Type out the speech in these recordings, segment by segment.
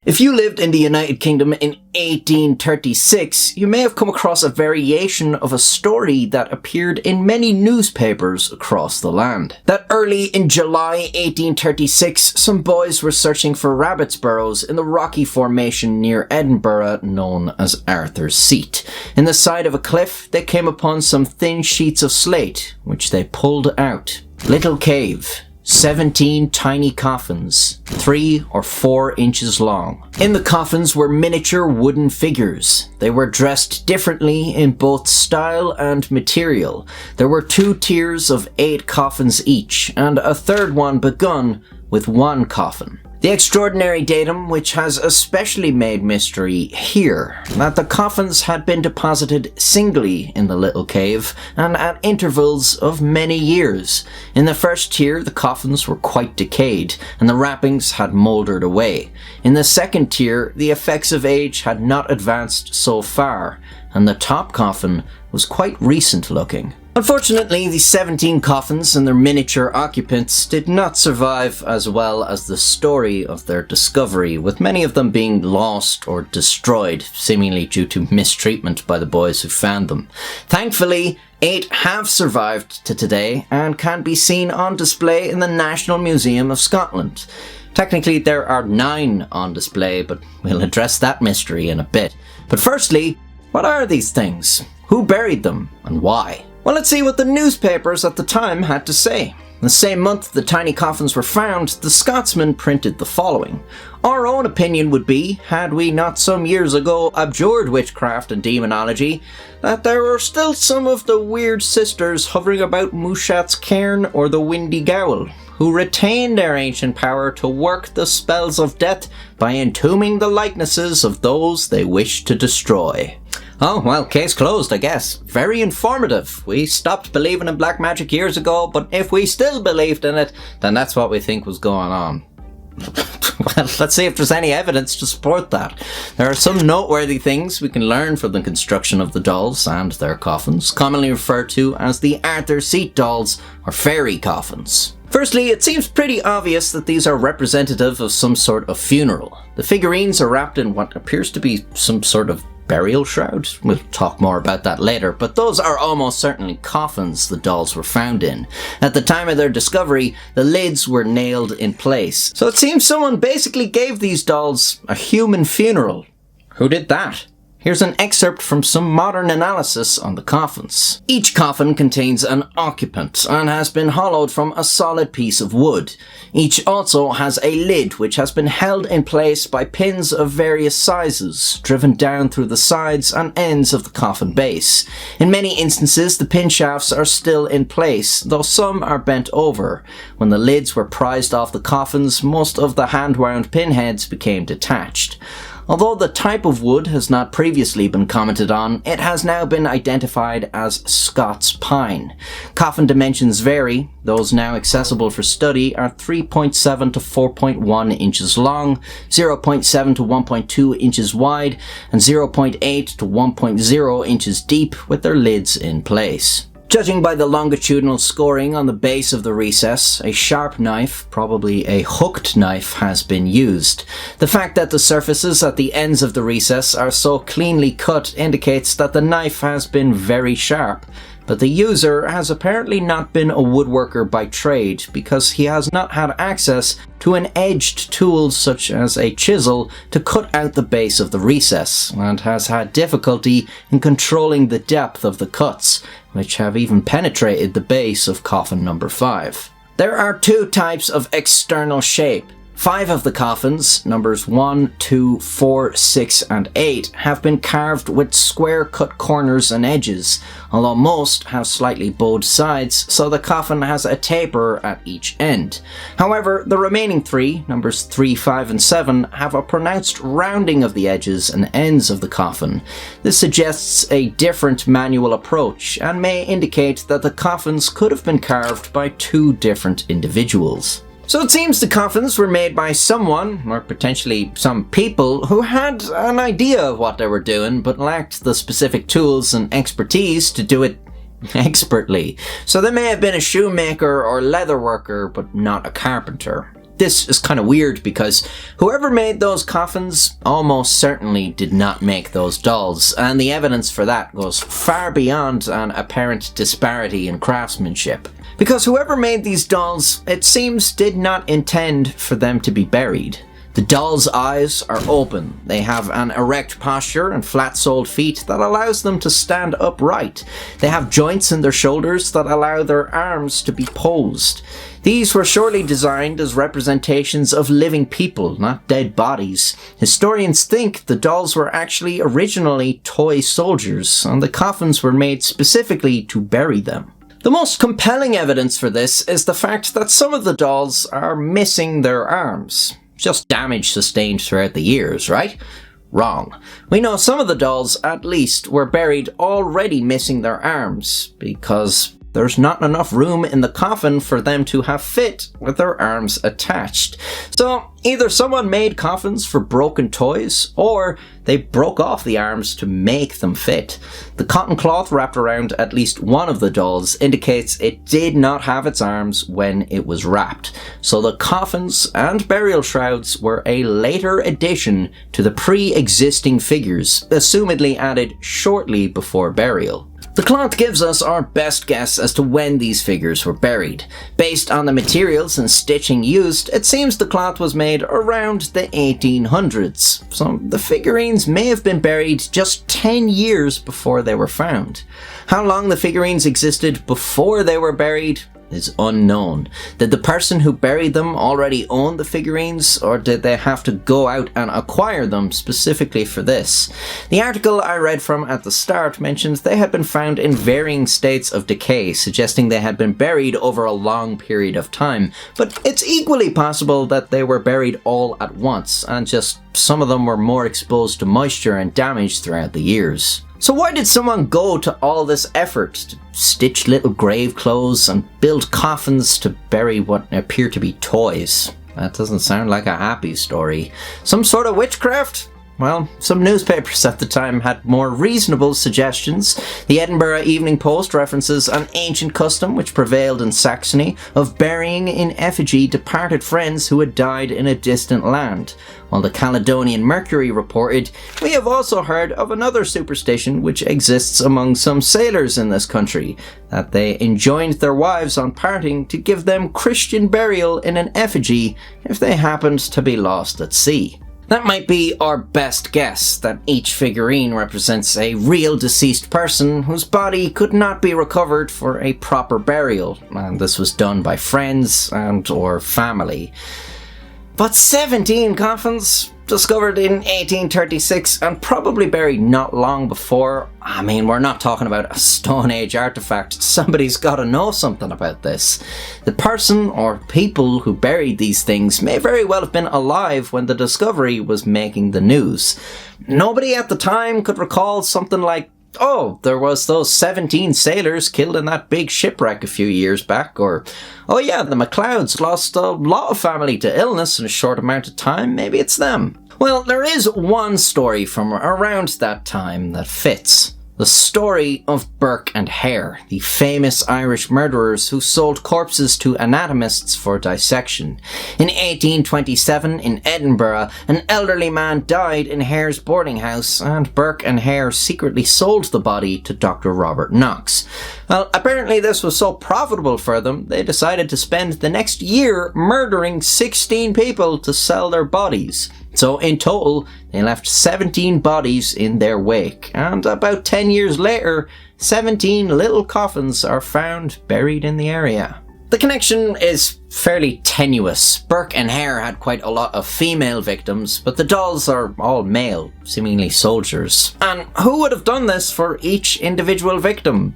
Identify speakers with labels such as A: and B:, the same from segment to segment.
A: If you lived in the United Kingdom in 1836, you may have come across a variation of a story that appeared in many newspapers across the land. That early in July 1836, some boys were searching for rabbits' burrows in the rocky formation near Edinburgh known as Arthur's Seat. In the side of a cliff, they came upon some thin sheets of slate, which they pulled out. Little cave. 17 tiny coffins, 3 or 4 inches long. In the coffins were miniature wooden figures. They were dressed differently in both style and material. There were 2 tiers of 8 coffins each, and a third one begun with 1 coffin. The extraordinary datum which has especially made mystery here, that the coffins had been deposited singly in the little cave and at intervals of many years. In the first tier the coffins were quite decayed and the wrappings had mouldered away. In the second tier the effects of age had not advanced so far and the top coffin was quite recent looking. Unfortunately, the 17 coffins and their miniature occupants did not survive as well as the story of their discovery, with many of them being lost or destroyed, seemingly due to mistreatment by the boys who found them. Thankfully, 8 have survived to today and can be seen on display in the National Museum of Scotland. Technically, there are 9 on display, but we'll address that mystery in a bit. But firstly, what are these things? Who buried them and why? Well, let's see what the newspapers at the time had to say. The same month the tiny coffins were found, the Scotsman printed the following. Our own opinion would be, had we not some years ago abjured witchcraft and demonology, that there were still some of the weird sisters hovering about Mushat's cairn or the Windy Gowl, who retained their ancient power to work the spells of death by entombing the likenesses of those they wished to destroy. Oh, well, case closed, I guess. Very informative. We stopped believing in black magic years ago, but if we still believed in it, then that's what we think was going on. Well, let's see if there's any evidence to support that. There are some noteworthy things we can learn from the construction of the dolls and their coffins, commonly referred to as the Arthur's Seat dolls or fairy coffins. Firstly, it seems pretty obvious that these are representative of some sort of funeral. The figurines are wrapped in what appears to be some sort of burial shroud. We'll talk more about that later, but those are almost certainly coffins the dolls were found in. At the time of their discovery, the lids were nailed in place. So it seems someone basically gave these dolls a human funeral. Who did that? Here's an excerpt from some modern analysis on the coffins. Each coffin contains an occupant and has been hollowed from a solid piece of wood. Each also has a lid which has been held in place by pins of various sizes, driven down through the sides and ends of the coffin base. In many instances, the pin shafts are still in place, though some are bent over. When the lids were prized off the coffins, most of the hand-wound pinheads became detached. Although the type of wood has not previously been commented on, it has now been identified as Scots pine. Coffin dimensions vary. Those now accessible for study are 3.7 to 4.1 inches long, 0.7 to 1.2 inches wide, and 0.8 to 1.0 inches deep with their lids in place. Judging by the longitudinal scoring on the base of the recess, a sharp knife, probably a hooked knife, has been used. The fact that the surfaces at the ends of the recess are so cleanly cut indicates that the knife has been very sharp, but the user has apparently not been a woodworker by trade because he has not had access to an edged tool such as a chisel to cut out the base of the recess, and has had difficulty in controlling the depth of the cuts, which have even penetrated the base of coffin number 5. There are 2 types of external shape. 5 of the coffins, numbers 1, 2, 4, 6 and 8, have been carved with square cut corners and edges, although most have slightly bowed sides, so the coffin has a taper at each end. However, the remaining 3, numbers 3, 5 and 7, have a pronounced rounding of the edges and ends of the coffin. This suggests a different manual approach and may indicate that the coffins could have been carved by 2 different individuals. So it seems the coffins were made by someone, or potentially some people, who had an idea of what they were doing but lacked the specific tools and expertise to do it expertly. So they may have been a shoemaker or leather worker, but not a carpenter. This is kind of weird because whoever made those coffins almost certainly did not make those dolls, and the evidence for that goes far beyond an apparent disparity in craftsmanship. Because whoever made these dolls, it seems, did not intend for them to be buried. The dolls' eyes are open, they have an erect posture and flat-soled feet that allows them to stand upright. They have joints in their shoulders that allow their arms to be posed. These were surely designed as representations of living people, not dead bodies. Historians think the dolls were actually originally toy soldiers, and the coffins were made specifically to bury them. The most compelling evidence for this is the fact that some of the dolls are missing their arms. Just damage sustained throughout the years, right? Wrong. We know some of the dolls, at least, were buried already missing their arms, because there's not enough room in the coffin for them to have fit with their arms attached. So either someone made coffins for broken toys, or they broke off the arms to make them fit. The cotton cloth wrapped around at least one of the dolls indicates it did not have its arms when it was wrapped. So the coffins and burial shrouds were a later addition to the pre-existing figures, assumedly added shortly before burial. The cloth gives us our best guess as to when these figures were buried. Based on the materials and stitching used, it seems the cloth was made around the 1800s. So the figurines may have been buried just 10 years before they were found. How long the figurines existed before they were buried is unknown. Did the person who buried them already own the figurines, or did they have to go out and acquire them specifically for this? The article I read from at the start mentions they had been found in varying states of decay, suggesting they had been buried over a long period of time, but it's equally possible that they were buried all at once, and just some of them were more exposed to moisture and damage throughout the years. So why did someone go to all this effort to stitch little grave clothes and build coffins to bury what appear to be toys? That doesn't sound like a happy story. Some sort of witchcraft? Well, some newspapers at the time had more reasonable suggestions. The Edinburgh Evening Post references an ancient custom which prevailed in Saxony of burying in effigy departed friends who had died in a distant land. While the Caledonian Mercury reported, "We have also heard of another superstition which exists among some sailors in this country, that they enjoined their wives on parting to give them Christian burial in an effigy if they happened to be lost at sea." That might be our best guess, that each figurine represents a real deceased person whose body could not be recovered for a proper burial, and this was done by friends and or family. But 17 coffins, discovered in 1836 and probably buried not long before. I mean, we're not talking about a Stone Age artifact. Somebody's got to know something about this. The person or people who buried these things may very well have been alive when the discovery was making the news. Nobody at the time could recall something like, "Oh, there was those 17 sailors killed in that big shipwreck a few years back," or, "Oh yeah, the MacLeods lost a lot of family to illness in a short amount of time, maybe it's them." Well, there is one story from around that time that fits. The story of Burke and Hare, the famous Irish murderers who sold corpses to anatomists for dissection. In 1827, in Edinburgh, an elderly man died in Hare's boarding house, and Burke and Hare secretly sold the body to Dr. Robert Knox. Well, apparently this was so profitable for them, they decided to spend the next year murdering 16 people to sell their bodies. So in total, they left 17 bodies in their wake, and about 10 years later, 17 little coffins are found buried in the area. The connection is fairly tenuous. Burke and Hare had quite a lot of female victims, but the dolls are all male, seemingly soldiers. And who would have done this for each individual victim?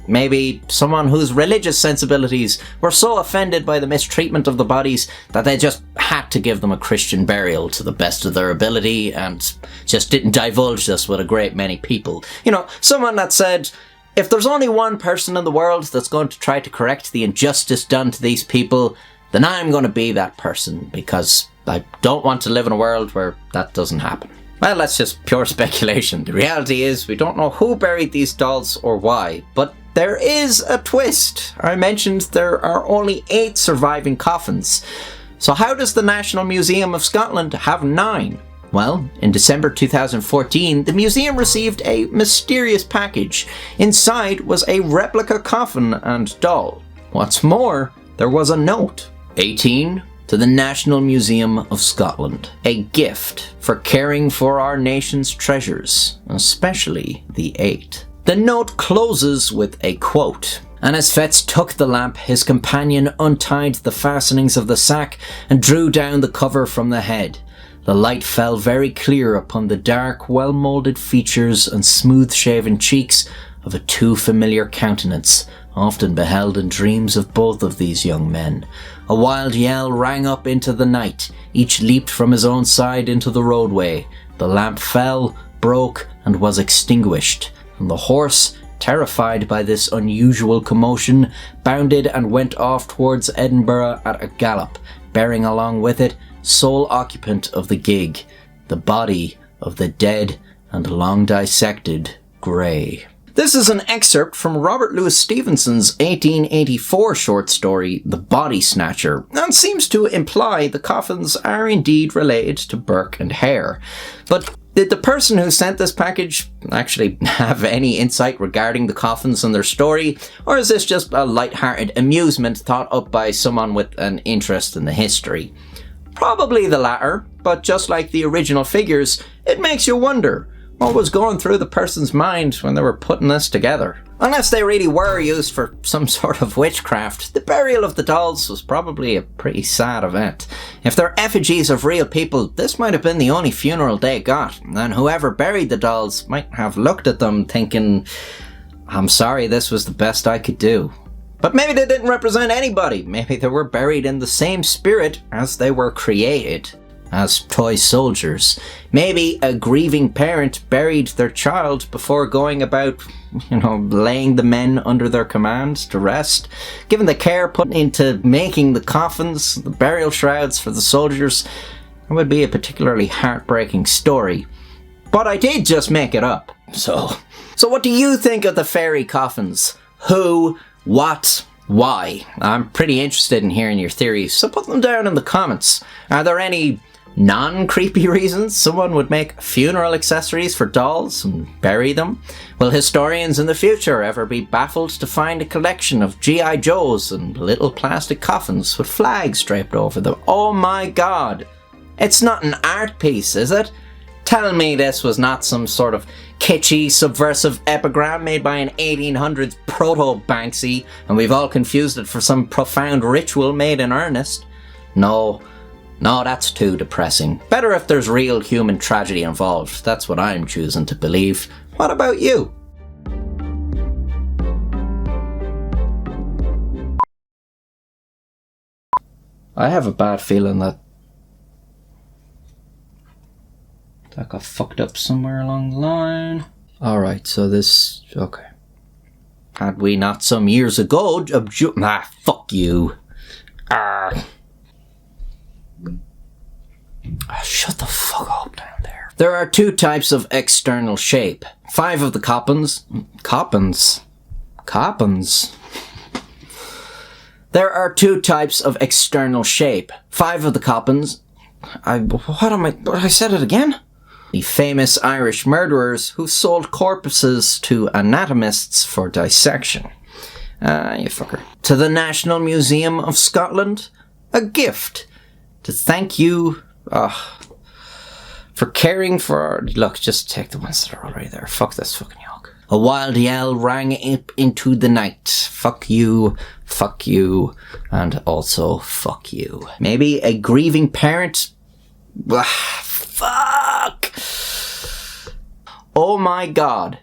A: Maybe someone whose religious sensibilities were so offended by the mistreatment of the bodies that they just had to give them a Christian burial to the best of their ability and just didn't divulge this with a great many people. You know, someone that said, if there's only one person in the world that's going to try to correct the injustice done to these people, then I'm going to be that person, because I don't want to live in a world where that doesn't happen. Well, that's just pure speculation. The reality is we don't know who buried these dolls or why, but there is a twist. I mentioned there are only 8 surviving coffins. So how does the National Museum of Scotland have 9? Well, in December 2014, the museum received a mysterious package. Inside was a replica coffin and doll. What's more, there was a note. 18, to the National Museum of Scotland. A gift for caring for our nation's treasures, especially the 8. The note closes with a quote. And as Fetz took the lamp, his companion untied the fastenings of the sack and drew down the cover from the head. The light fell very clear upon the dark, well-moulded features and smooth-shaven cheeks of a too familiar countenance, often beheld in dreams of both of these young men. A wild yell rang up into the night. Each leaped from his own side into the roadway. The lamp fell, broke, and was extinguished, and the horse, terrified by this unusual commotion, bounded and went off towards Edinburgh at a gallop, bearing along with it sole occupant of the gig, the body of the dead and long dissected Grey. This is an excerpt from Robert Louis Stevenson's 1884 short story, The Body Snatcher, and seems to imply the coffins are indeed related to Burke and Hare. But did the person who sent this package actually have any insight regarding the coffins and their story, or is this just a light-hearted amusement thought up by someone with an interest in the history? Probably the latter, but just like the original figures, it makes you wonder what was going through the person's mind when they were putting this together. Unless they really were used for some sort of witchcraft, the burial of the dolls was probably a pretty sad event. If they're effigies of real people, this might have been the only funeral they got, and whoever buried the dolls might have looked at them thinking, I'm sorry, this was the best I could do. But maybe they didn't represent anybody. Maybe they were buried in the same spirit as they were created, as toy soldiers. Maybe a grieving parent buried their child before going about, laying the men under their command to rest. Given the care put into making the coffins, the burial shrouds for the soldiers, it would be a particularly heartbreaking story. But I did just make it up. So what do you think of the fairy coffins? Who? What? Why? I'm pretty interested in hearing your theories, so put them down in the comments. Are there any non-creepy reasons someone would make funeral accessories for dolls and bury them? Will historians in the future ever be baffled to find a collection of G.I. Joes and little plastic coffins with flags draped over them? Oh my god! It's not an art piece, is it? Tell me this was not some sort of kitschy, subversive epigram made by an 1800s proto-Banksy, and we've all confused it for some profound ritual made in earnest. No, that's too depressing. Better if there's real human tragedy involved. That's what I'm choosing to believe. What about you? I have a bad feeling that got fucked up somewhere along the line. Alright, so this... okay. Had we not some years ago... fuck you. Shut the fuck up down there. There are 2 types of external shape. 5 of the coffins... Coffins? There are 2 types of external shape. 5 of the coffins... I said it again? The famous Irish murderers who sold corpses to anatomists for dissection. You fucker. To the National Museum of Scotland, a gift to thank you for caring for... Look, just take the ones that are already there. Fuck this fucking yoke. A wild yell rang up into the night. Fuck you, and also fuck you. Maybe a grieving parent... Fuck! Oh my god.